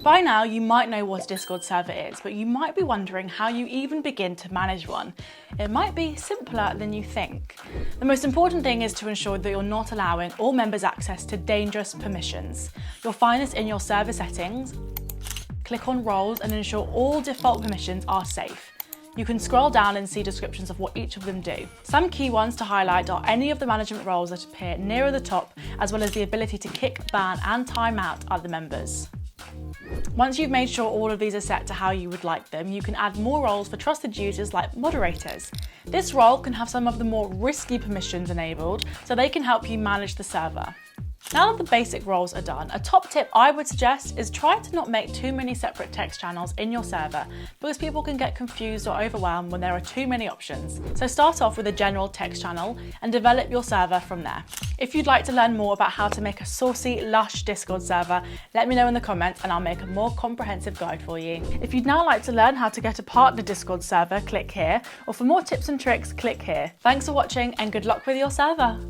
By now, you might know what a Discord server is, but you might be wondering how you even begin to manage one. It might be simpler than you think. The most important thing is to ensure that you're not allowing all members access to dangerous permissions. You'll find this in your server settings. Click on roles and ensure all default permissions are safe. You can scroll down and see descriptions of what each of them do. Some key ones to highlight are any of the management roles that appear nearer the top, as well as the ability to kick, ban and time out other members. Once you've made sure all of these are set to how you would like them, you can add more roles for trusted users like moderators. This role can have some of the more risky permissions enabled, so they can help you manage the server. Now that the basic roles are done, a top tip I would suggest is try to not make too many separate text channels in your server, because people can get confused or overwhelmed when there are too many options. So start off with a general text channel and develop your server from there. If you'd like to learn more about how to make a saucy, lush Discord server, let me know in the comments and I'll make a more comprehensive guide for you. If you'd now like to learn how to get a partner Discord server, click here, or for more tips and tricks, click here. Thanks for watching and good luck with your server.